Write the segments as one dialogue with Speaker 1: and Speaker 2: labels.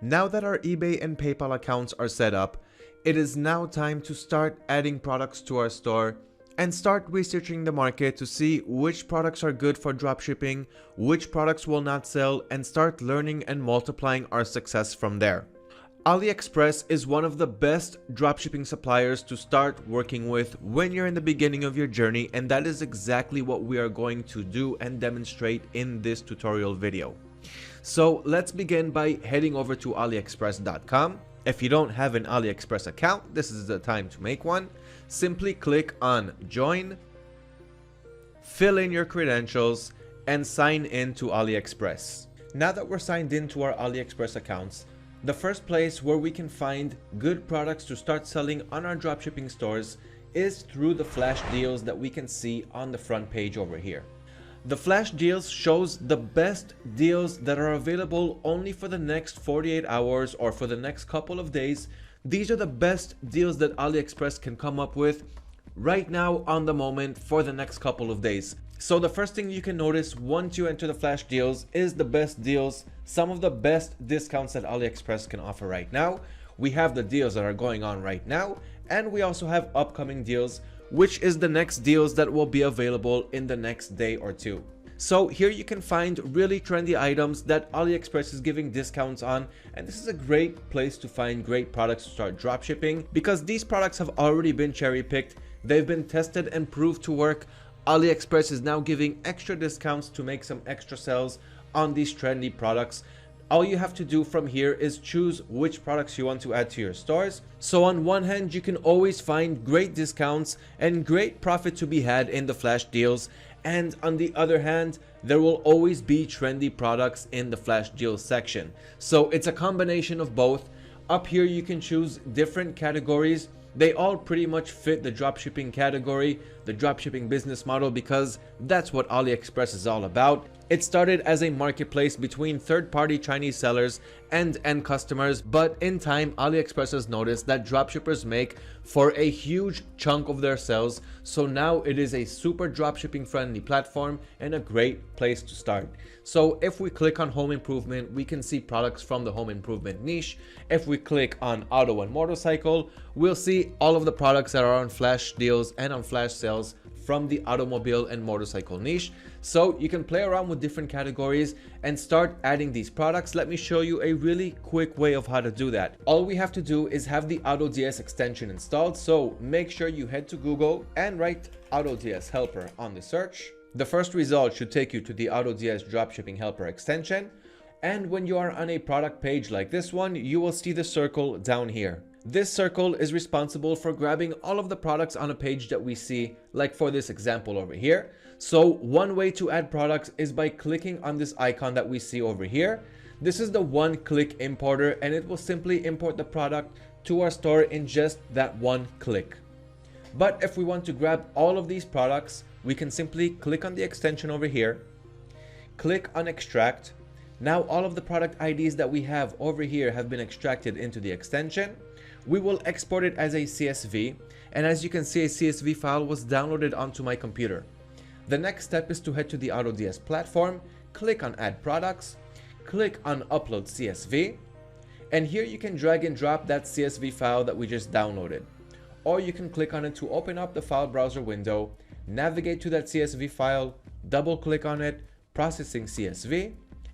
Speaker 1: Now that our eBay and PayPal accounts are set up, it is now time to start adding products to our store and start researching the market to see which products are good for dropshipping, which products will not sell, and start learning and multiplying our success from there. AliExpress is one of the best dropshipping suppliers to start working with when you're in the beginning of your journey, and that is exactly what we are going to do and demonstrate in this tutorial video. So let's begin by heading over to aliexpress.com. If you don't have an AliExpress account, this is the time to make one. Simply click on Join, fill in your credentials, and sign in to AliExpress. Now that we're signed in to our AliExpress accounts, the first place where we can find good products to start selling on our dropshipping stores is through the flash deals that we can see on the front page over here. The flash deals shows the best deals that are available only for the next 48 hours or for the next couple of days. These are the best deals that AliExpress can come up with right now on the moment for the next couple of days. So the first thing you can notice once you enter the flash deals is the best deals, some of the best discounts that AliExpress can offer right now. We have the deals that are going on right now, and we also have upcoming deals, which is the next deals that will be available in the next day or two. So here you can find really trendy items that AliExpress is giving discounts on, and this is a great place to find great products to start dropshipping because these products have already been cherry-picked, they've been tested and proved to work. AliExpress is now giving extra discounts to make some extra sales on these trendy products. All you have to do from here is choose which products you want to add to your stores. So on one hand, you can always find great discounts and great profit to be had in the flash deals. And on the other hand, there will always be trendy products in the flash deals section. So it's a combination of both. Up here, you can choose different categories. They all pretty much fit the dropshipping category, the dropshipping business model, because that's what AliExpress is all about. It started as a marketplace between third-party Chinese sellers and end customers, but in time, AliExpress has noticed that dropshippers make for a huge chunk of their sales, so now it is a super dropshipping friendly platform and a great place to start. So if we click on home improvement, we can see products from the home improvement niche. If we click on auto and motorcycle, we'll see all of the products that are on flash deals and on flash sales from the automobile and motorcycle niche. So you can play around with different categories and start adding these products. Let me show you a really quick way of how to do that. All we have to do is have the AutoDS extension installed. So make sure you head to Google and write AutoDS helper on the search. The first result should take you to the AutoDS dropshipping helper extension. And when you are on a product page like this one, you will see the circle down here. This circle is responsible for grabbing all of the products on a page that we see, like for this example over here. So one way to add products is by clicking on this icon that we see over here. This is the one-click importer, and it will simply import the product to our store in just that one click. But if we want to grab all of these products, we can simply click on the extension over here, click on extract. Now all of the product IDs that we have over here have been extracted into the extension. We will export it as a CSV, and as you can see, a CSV file was downloaded onto my computer. The next step is to head to the AutoDS platform, click on Add Products, click on Upload CSV, and here you can drag and drop that CSV file that we just downloaded. Or you can click on it to open up the file browser window, navigate to that CSV file, double click on it, processing CSV,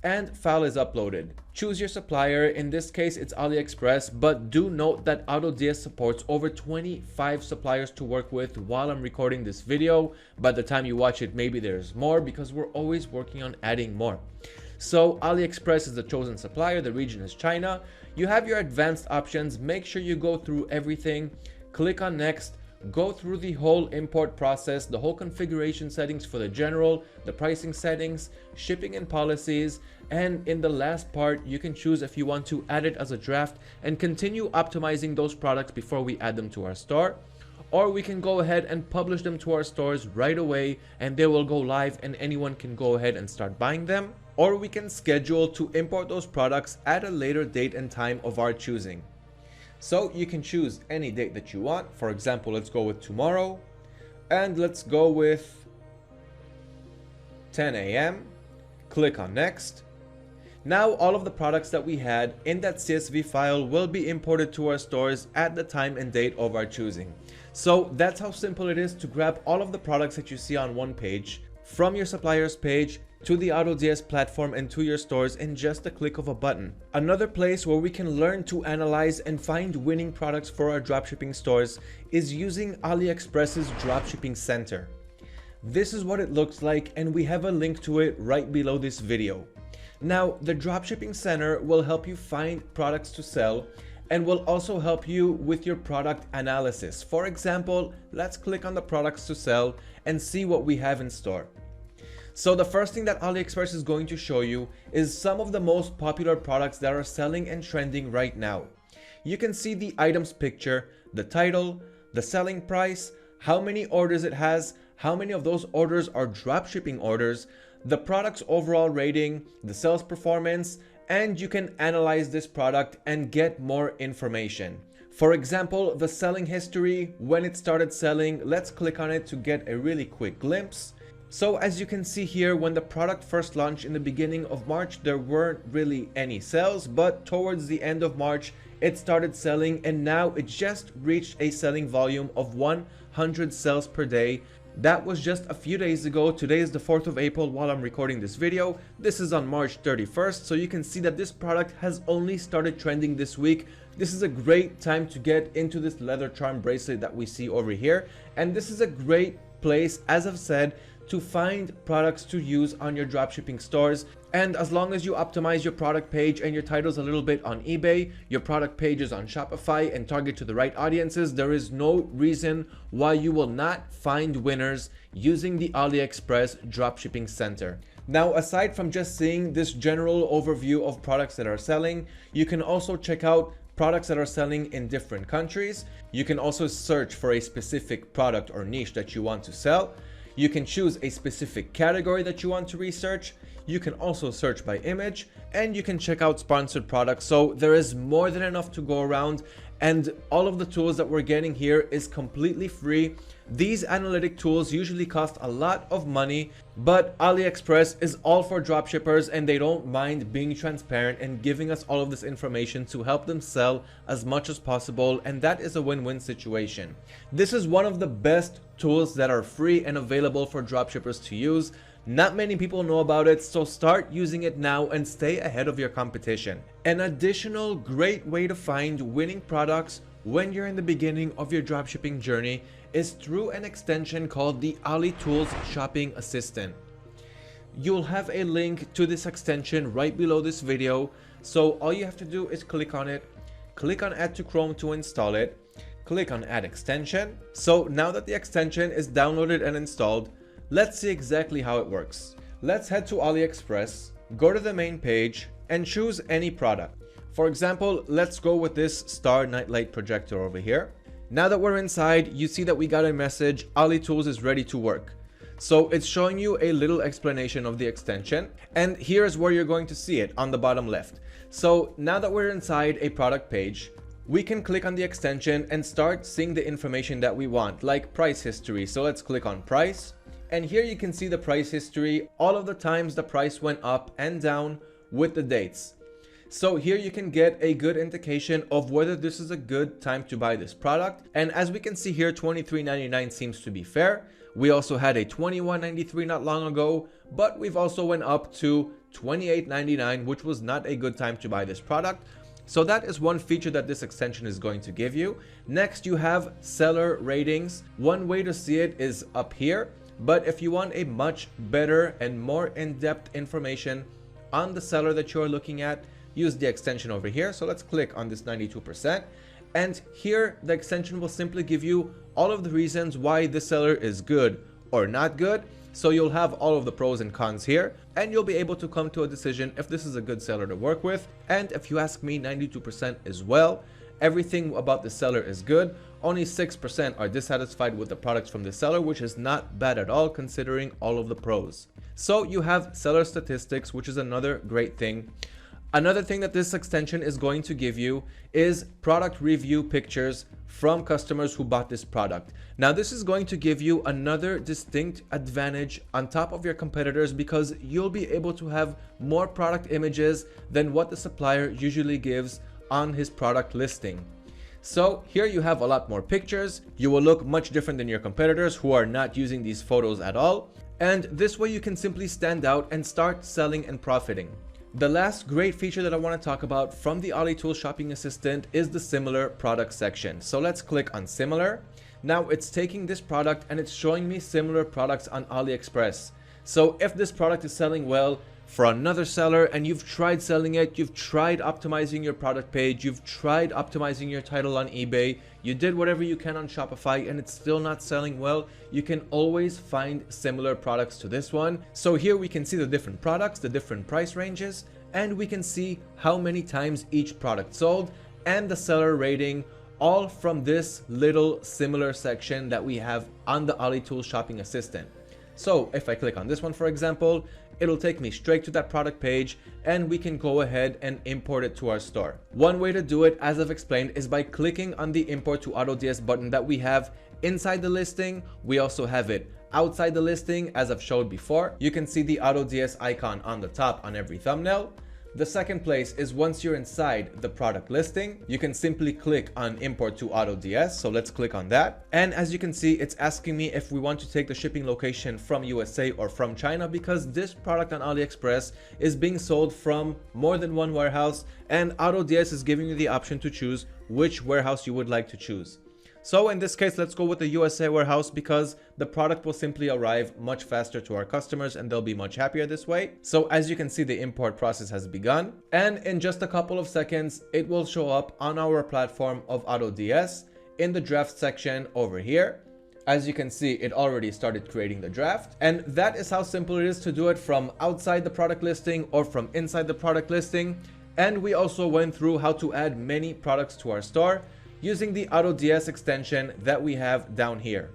Speaker 1: and file is uploaded. Choose your supplier. In this case, it's AliExpress, but do note that AutoDS supports over 25 suppliers to work with while I'm recording this video. By the time you watch it, maybe there's more because we're always working on adding more. So AliExpress is the chosen supplier. The region is China. You have your advanced options. Make sure you go through everything. Click on Next. Go through the whole import process, the whole configuration settings for the general, the pricing settings, shipping and policies, and in the last part you can choose if you want to add it as a draft and continue optimizing those products before we add them to our store, or we can go ahead and publish them to our stores right away and they will go live and anyone can go ahead and start buying them, or we can schedule to import those products at a later date and time of our choosing. So you can choose any date that you want. For example, let's go with tomorrow, and let's go with 10 a.m. Click on Next. Now all of the products that we had in that CSV file will be imported to our stores at the time and date of our choosing. So that's how simple it is to grab all of the products that you see on one page from your supplier's page to the AutoDS platform and to your stores in just a click of a button. Another place where we can learn to analyze and find winning products for our dropshipping stores is using AliExpress's Dropshipping Center. This is what it looks like, and we have a link to it right below this video. Now, the Dropshipping Center will help you find products to sell and will also help you with your product analysis. For example, let's click on the products to sell and see what we have in store. So the first thing that AliExpress is going to show you is some of the most popular products that are selling and trending right now. You can see the items picture, the title, the selling price, how many orders it has, how many of those orders are dropshipping orders, the product's overall rating, the sales performance, and you can analyze this product and get more information. For example, the selling history, when it started selling. Let's click on it to get a really quick glimpse. So as you can see here, when the product first launched in the beginning of March, there weren't really any sales, but towards the end of March, it started selling, and now it just reached a selling volume of 100 sales per day. That was just a few days ago. Today is the 4th of April while I'm recording this video. This is on March 31st, so you can see that this product has only started trending this week. This is a great time to get into this leather charm bracelet that we see over here, and this is a great place, as I've said, to find products to use on your dropshipping stores. And as long as you optimize your product page and your titles a little bit on eBay, your product page is on Shopify, and target to the right audiences, there is no reason why you will not find winners using the AliExpress Dropshipping Center. Now, aside from just seeing this general overview of products that are selling, you can also check out products that are selling in different countries. You can also search for a specific product or niche that you want to sell. You can choose a specific category that you want to research. You can also search by image, and you can check out sponsored products. So there is more than enough to go around, and all of the tools that we're getting here is completely free. These analytic tools usually cost a lot of money, but AliExpress is all for dropshippers, and they don't mind being transparent and giving us all of this information to help them sell as much as possible, and that is a win-win situation. This is one of the best tools that are free and available for dropshippers to use. Not many people know about it, so start using it now and stay ahead of your competition. An additional great way to find winning products when you're in the beginning of your dropshipping journey is through an extension called the AliTools Shopping Assistant. You'll have a link to this extension right below this video, so all you have to do is click on it, click on Add to Chrome to install it, click on Add Extension. So now that the extension is downloaded and installed, let's see exactly how it works. Let's head to AliExpress, go to the main page, and choose any product. For example, let's go with this Star Nightlight projector over here. Now that we're inside, you see that we got a message, AliTools is ready to work. So it's showing you a little explanation of the extension, and here's where you're going to see it on the bottom left. So now that we're inside a product page, we can click on the extension and start seeing the information that we want, like price history. So let's click on price, and here you can see the price history, all of the times the price went up and down with the dates. So here you can get a good indication of whether this is a good time to buy this product. And as we can see here, $23.99 seems to be fair. We also had a $21.93 not long ago, but we've also went up to $28.99, which was not a good time to buy this product. So that is one feature that this extension is going to give you. Next, you have seller ratings. One way to see it is up here, but if you want a much better and more in-depth information on the seller that you're looking at, use the extension over here. So let's click on this 92%, and here the extension will simply give you all of the reasons why this seller is good or not good. So you'll have all of the pros and cons here, and you'll be able to come to a decision if this is a good seller to work with. And if you ask me, 92% as well. Everything about the seller is good. Only 6% are dissatisfied with the products from the seller, which is not bad at all considering all of the pros. So you have seller statistics, which is another great thing. Another thing that this extension is going to give you is product review pictures from customers who bought this product. Now, this is going to give you another distinct advantage on top of your competitors because you'll be able to have more product images than what the supplier usually gives on his product listing. So here you have a lot more pictures. You will look much different than your competitors who are not using these photos at all. And this way you can simply stand out and start selling and profiting. The last great feature that I want to talk about from the AliTools Shopping Assistant is the similar product section. So let's click on similar. Now it's taking this product and it's showing me similar products on AliExpress. So if this product is selling well for another seller and you've tried selling it, you've tried optimizing your product page, you've tried optimizing your title on eBay, you did whatever you can on Shopify and it's still not selling well, you can always find similar products to this one. So here we can see the different products, the different price ranges, and we can see how many times each product sold and the seller rating, all from this little similar section that we have on the AliTools Shopping Assistant. So if I click on this one, for example, it'll take me straight to that product page and we can go ahead and import it to our store. One way to do it, as I've explained, is by clicking on the import to AutoDS button that we have inside the listing. We also have it outside the listing, as I've showed before. You can see the AutoDS icon on the top on every thumbnail. The second place is once you're inside the product listing, you can simply click on import to AutoDS. So let's click on that. And as you can see, it's asking me if we want to take the shipping location from USA or from China, because this product on AliExpress is being sold from more than one warehouse, and AutoDS is giving you the option to choose which warehouse you would like to choose. So in this case, let's go with the USA warehouse because the product will simply arrive much faster to our customers and they'll be much happier this way. So as you can see, the import process has begun, and in just a couple of seconds, it will show up on our platform of AutoDS in the draft section over here. As you can see, it already started creating the draft, and that is how simple it is to do it from outside the product listing or from inside the product listing. And we also went through how to add many products to our store using the AutoDS extension that we have down here.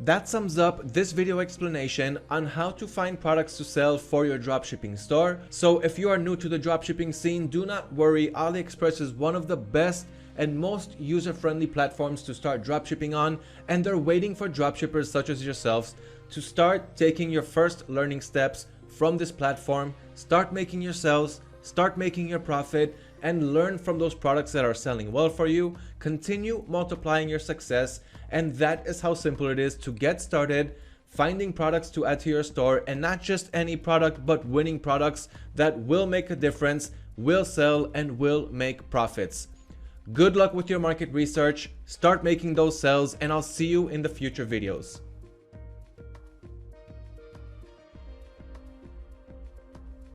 Speaker 1: That sums up this video explanation on how to find products to sell for your dropshipping store. So if you are new to the dropshipping scene, do not worry. AliExpress is one of the best and most user-friendly platforms to start dropshipping on, and they're waiting for dropshippers such as yourselves to start taking your first learning steps from this platform, start making your sales, start making your profit, and learn from those products that are selling well for you. Continue multiplying your success, and that is how simple it is to get started finding products to add to your store, and not just any product, but winning products that will make a difference, will sell, and will make profits. Good luck with your market research, start making those sales, and I'll see you in the future videos.